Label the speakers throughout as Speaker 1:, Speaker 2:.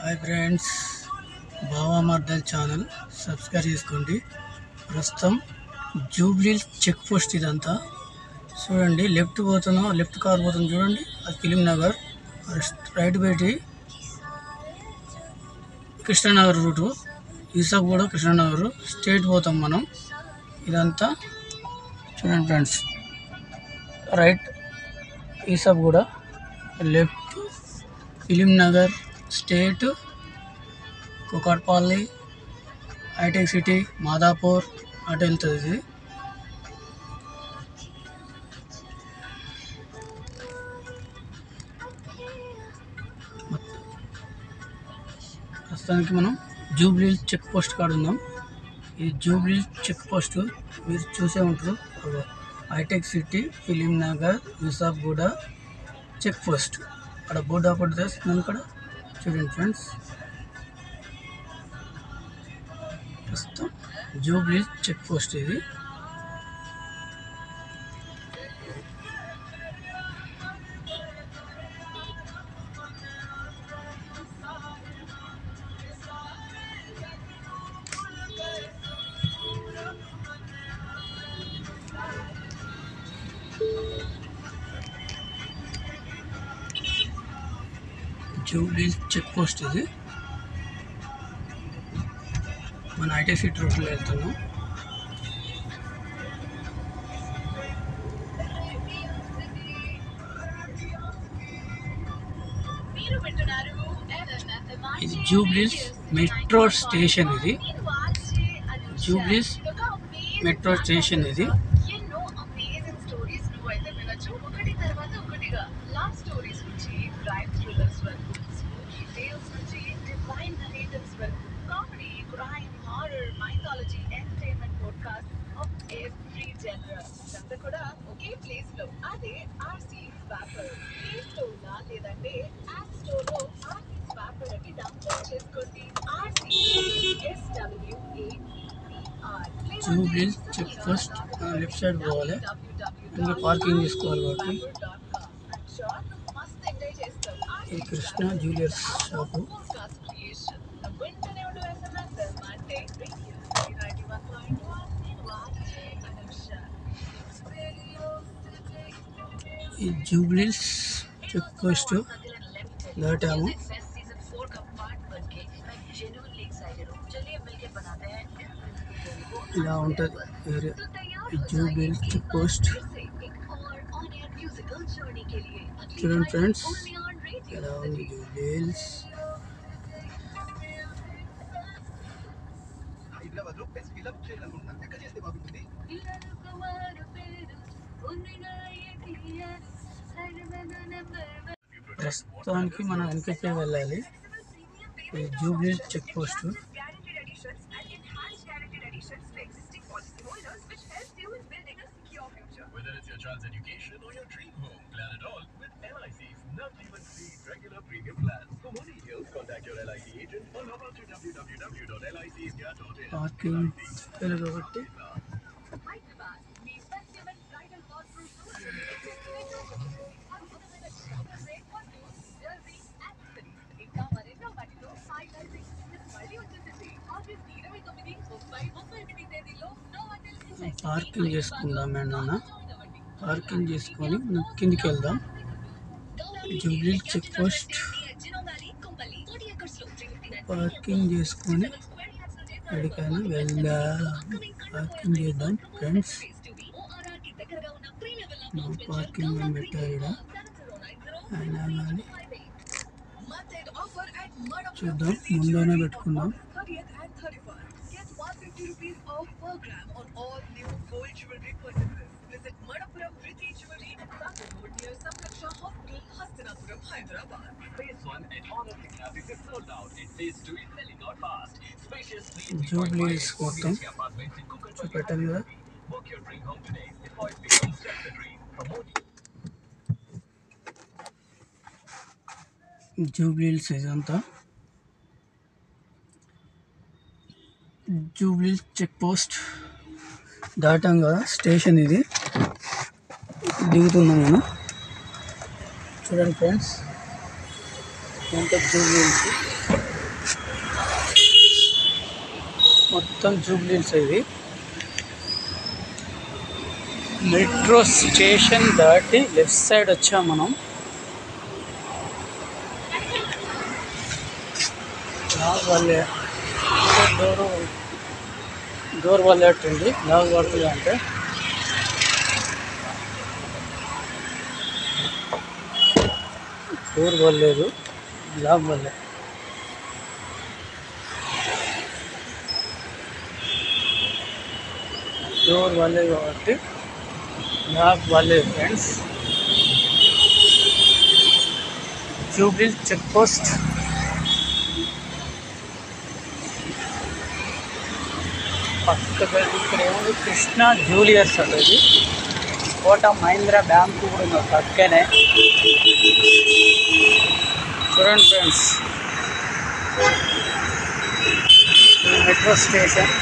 Speaker 1: Hi friends, బావా మర్దల్ channel subscribe చేసుకోండి. ప్రస్తుతం జూబ్లీ చెక్ పోస్ట్ ఇదంతా చూడండి. లెఫ్ట్ కార్ పోతుంది చూడండి, అది ఫిలిం నగర్. రైట్ పెట్టి కృష్ణానగర్ రూటు, ఈసాబ్ కూడా కృష్ణానగర్ స్ట్రేట్ పోతాం మనం. ఇదంతా చూడండి ఫ్రెండ్స్. రైట్ ఈసాబ్ కూడా, లెఫ్ట్ ఫిలిం నగర్ స్టేట్, కుకట్పల్లి, హైటెక్ సిటీ, మాదాపూర్ అటు వెళ్తుంది ఇది. ప్రస్తుతానికి మనం జూబ్లీ చెక్ పోస్ట్ కాడ ఉన్నాం. ఈ జూబ్లీ చెక్ పోస్ట్ మీరు చూసే ఉంటారు. హైటెక్ సిటీ, ఫిలిం నగర్, యూసాఫ్గూడ చెక్ పోస్ట్. అక్కడ బోర్డు అప్పుడు తెస్తున్నాను ఇక్కడ చూడండి ఫ్రెండ్స్. ప్రస్తుతం జూబ్లీ చెక్ పోస్ట్ ఇది. జూబ్లీ చెక్ పోస్ట్ ఇది. మన హైటెక్ సిటీ రూట్లో వెళ్తున్నాం. ఇది జూబ్లీ మెట్రో స్టేషన్. ఇది జూబ్లీ మెట్రో స్టేషన్. ఇది Jubilee check post. Left side పోవాలి, ఇంకా పార్కింగ్ చేసుకోవాలి. కాబట్టి ఇది కృష్ణ జ్యువెలర్స్ షాపు. ఈ జూబ్లీ చెక్ పోస్ట్ దాటాము. ఇలా ఉంటుంది ఏరియా. ఈ జూబ్లీ చెక్ పోస్ట్ చూడండి ఫ్రెండ్స్, ఇలా ఉంది జూబ్లీస్. ప్రస్తుతానికి మనం వెనకకే వెళ్ళాలి. ఈ Jubilee check post.
Speaker 2: Whether it's your child's education or your dream home, plan it all with LIC's non-free regular premium plans. For more details, contact your LIC agent or log on to www.licindia.in.
Speaker 1: Parking కాబట్టి parking చేసుకుందాం. ఏమన్నా parking చేసుకొని మనం కిందికి వెళ్దాం. Jubilee check post parking చేసుకొని ఎక్కడికైనా వెళ్దాం. పార్కింగ్ చేద్దాం ఫ్రెండ్స్. నా పార్కింగ్ అని పెట్టారు. అయినా కానీ చూద్దాం, ముందునే పెట్టుకుందాం. జూబ్లీస్ మొత్తం చూపెట్టాను కదా. జూబ్లీస్ ఇదంతా జూబ్లీ చెక్ పోస్ట్ దాటాం కదా, స్టేషన్ ఇది. దిగుతున్నాం మనం. చూడండి ఫ్రెండ్స్, ఎంత జూబ్లీ మొత్తం జూబ్లీ హిల్స్ ఇది. మెట్రో స్టేషన్ దాటి లెఫ్ట్ సైడ్ వచ్చాం మనం. వాళ్ళే డోర్ వాళ్ళే అట్టండి లాగ్ పడుతుంది అంటే డోర్ వాళ్ళలేదు, లాగ్ వాళ్ళే. డోర్ వాళ్ళే కాబట్టి లాగ్ వాళ్ళే ఫ్రెండ్స్. జూబ్లీ చెక్ పోస్ట్ పక్కగా ఇక్కడ ఏముంది, కృష్ణా జ్యువెలర్స్ అట. ఇది కోటక్ మహీంద్రా బ్యాంకు కూడా ఉంది పక్కనే. చూడండి ఫ్రెండ్స్, మెట్రో స్టేషన్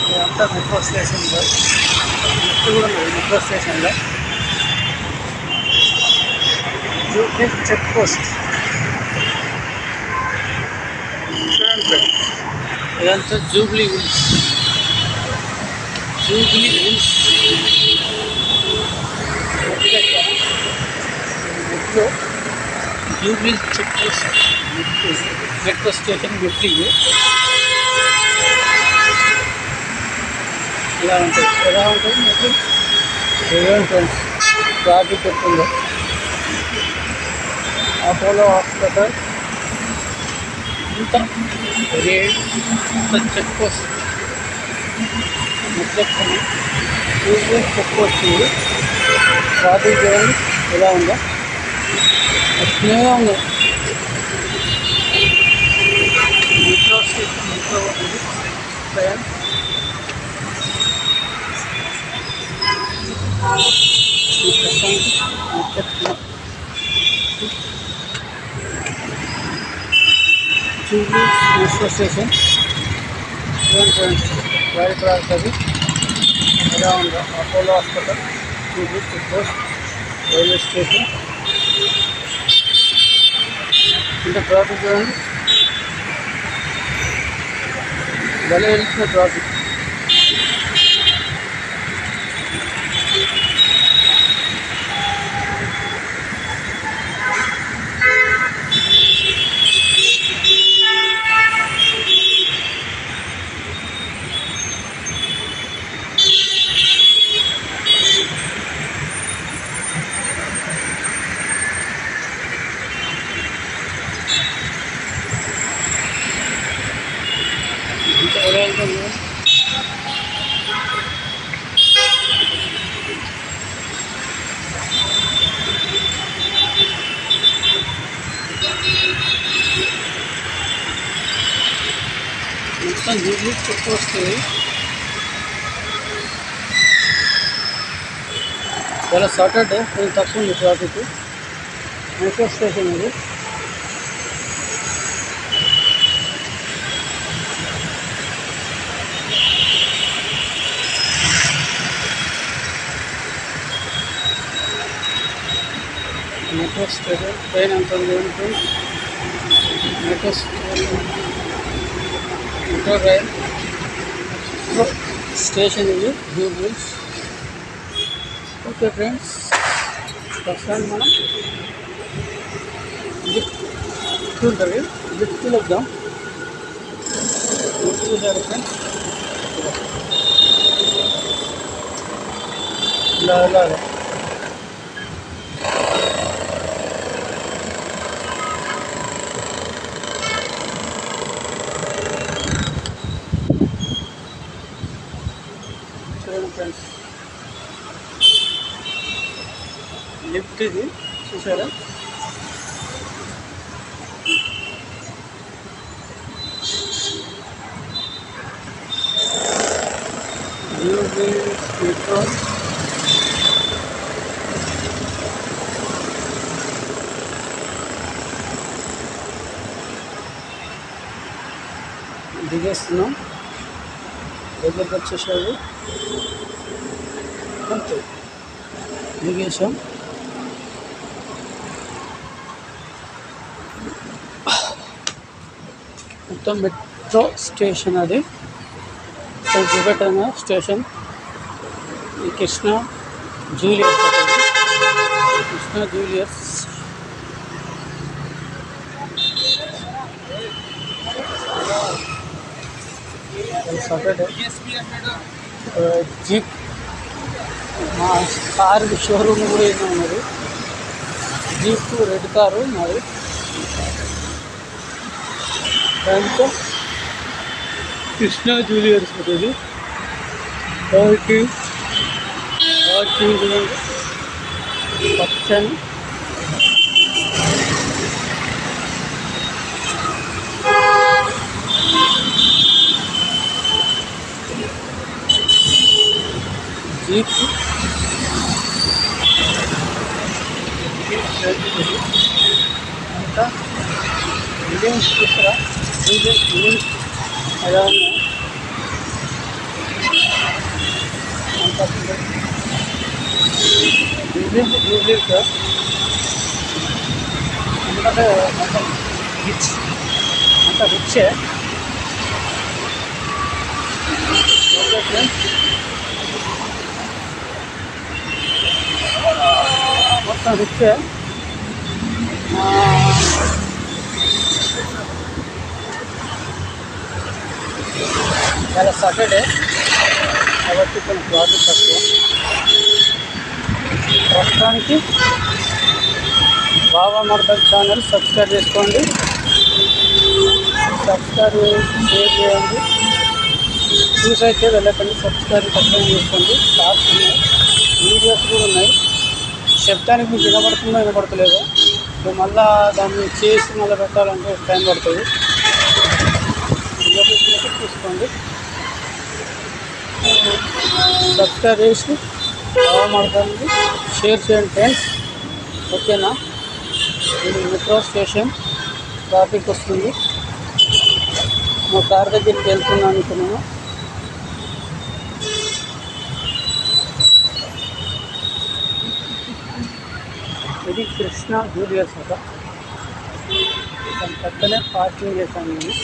Speaker 1: ఇదంతా మెట్రో స్టేషన్లో లిఫ్ట్ కూడా ఉంది మెట్రో స్టేషన్లో. జూబ్లీ చెక్ పోస్ట్ చూడండి. ఇదంతా Jubilee Hills. Jubilee Hills metro Jubilee check post metro station metro ఇలా ఉంటుంది. ఎలా ఉంటుంది మెట్రో ఫ్రెండ్స్. ట్రాఫిక్ ఎట్టుందో. అపోలో హాస్పిటల్ ఇంత చెక్ పోస్ట్ మొత్తం Jubilee check post. Traffic zone ఎలా ఉందో అట్లనే ఉంది. మెట్రో స్టేషన్ మెట్రో ఉంది train. Jubilee metro station right రాస్తుంది. ఎలా ఉందో Apollo hospital, Jubilee check post, railway station. ఇంత ట్రాఫిక్ చూడండి, భలే వెళ్తున్న ట్రాఫిక్. మొత్తం జూబ్లీ చెక్ పోస్ట్. చాలా సాటర్డే కొంచెం తక్కువ ఉంది ట్రాఫిక్. మెట్రో స్టేషన్ ఇది. మెట్రో స్టేషన్ ట్రైన్ ఎంత ఉంది. మెట్రో రైల్ మెట్రో స్టేషన్ ఇది జూబ్లీ హిల్స్. ఓకే ఫ్రెండ్స్, ప్రస్తుతానికి మనం లిఫ్ట్ ఉంటుంది, లిఫ్ట్లో వద్దాం. లిఫ్ట్ చూసారు ఫ్రెండ్స్, ఇలా వెళ్ళాలి. చూడండి ఫ్రెండ్స్, లిఫ్ట్ ఇది చూసారా. జూబ్లీ మెట్రో దిగేస్తున్నాం. దగ్గరకు వచ్చేసారు అంతే, దిగేసాం. కొత్త మెట్రో స్టేషన్ అది చూపెట్టాను స్టేషన్. ఈ కృష్ణ జూలియర్స్ అది, కృష్ణ జూలియర్స్. సాటర్డే జీప్ మా కారు షోరూమ్ కూడా ఏదో ఉన్నది. జీప్ రెడ్ కారు మాది. దాంతో కృష్ణ జూలియర్స్ ఉంటుంది. పార్కింగ్ పచ్చని జీప్ అంతా బిల్డింగ్స్ చూస్తారా, బిల్డింగ్స్ అలా ఉన్నాయి. అంత బిల్డింగ్స్ ఎందుకంటే అంత రిచ్చే. ఓకే ఫ్రెండ్స్, మొత్తం రిచ్చే. ఇవాళ సాటర్డే కాబట్టి కొన్ని ప్రాజెక్ట్ తక్కువ. ప్రస్తుతానికి బాబా మర్దల్ ఛానల్ సబ్స్క్రైబ్ చేసుకోండి, షేర్ చేయండి. చూసైతే వెళ్ళకండి, సబ్స్క్రైబ్ చేసుకోండి. షార్ట్స్ ఉన్నాయి, వీడియోస్ కూడా ఉన్నాయి. శబ్దానికి మీకు వినపడుతుందో వినపడతలేదో మళ్ళీ దాన్ని చేసి మళ్ళీ పెట్టాలంటే టైం పడుతుంది. చూసుకోండి, సబ్స్క్రైబ్ చేసి మాట్లాడండి, షేర్ చేయండి ఫ్రెండ్స్. ఓకేనా? ఇది మెట్రో స్టేషన్ ట్రాఫిక్ వస్తుంది. మా కార్ దగ్గరికి వెళ్తున్నాను ఇప్పుడు నేను. ఇది కృష్ణ జూలియర్స్ అట. దాని పక్కనే పార్కింగ్ చేశాను నేను.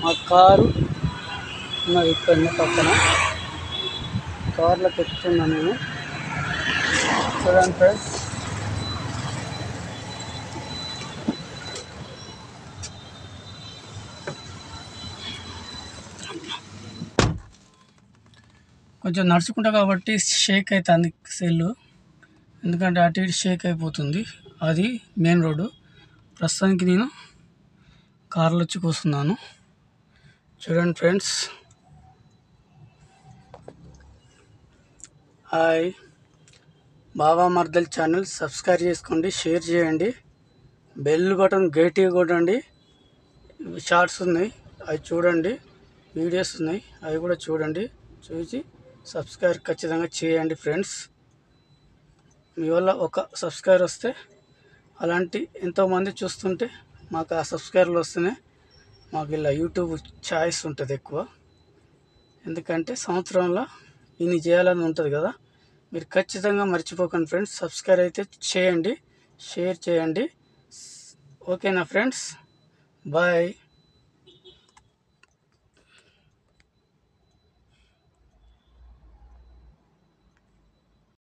Speaker 1: మా కారు ఉన్నది ఇక్కడనే పక్కన. కార్లోకి ఎక్కుతున్నాను నేను. చూడండి ఫ్రెండ్స్, కొంచెం నడుచుకుంటా కాబట్టి షేక్ అవుతుంది సెల్లు, ఎందుకంటే అటు ఇటు షేక్ అయిపోతుంది. అది మెయిన్ రోడ్డు. ప్రస్తుతానికి నేను కార్లో వచ్చి కూర్చున్నాను. చూడండి ఫ్రెండ్స్, హాయ్. బాబా మర్దల్ ఛానల్ సబ్స్క్రైబ్ చేసుకోండి, షేర్ చేయండి, బెల్ బటన్ గట్టిగా కొట్టండి. షార్ట్స్ ఉన్నాయి అవి చూడండి, వీడియోస్ ఉన్నాయి అవి కూడా చూడండి. చూసి సబ్స్క్రైబ్ ఖచ్చితంగా చేయండి ఫ్రెండ్స్. మీ వల్ల ఒక సబ్స్క్రైబర్ వస్తే అలాంటి ఎంతోమంది చూస్తుంటే మాకు ఆ సబ్స్క్రైబర్లు వస్తేనే మాకు ఇలా యూట్యూబ్ ఛాయిస్ ఉంటుంది ఎక్కువ. ఎందుకంటే సంవత్సరంలో ఇన్ని చేయాలని ఉంటుంది కదా. మీరు ఖచ్చితంగా మర్చిపోకండి ఫ్రెండ్స్, సబ్స్క్రైబ్ అయితే చేయండి, షేర్ చేయండి. ఓకేనా ఫ్రెండ్స్, బాయ్.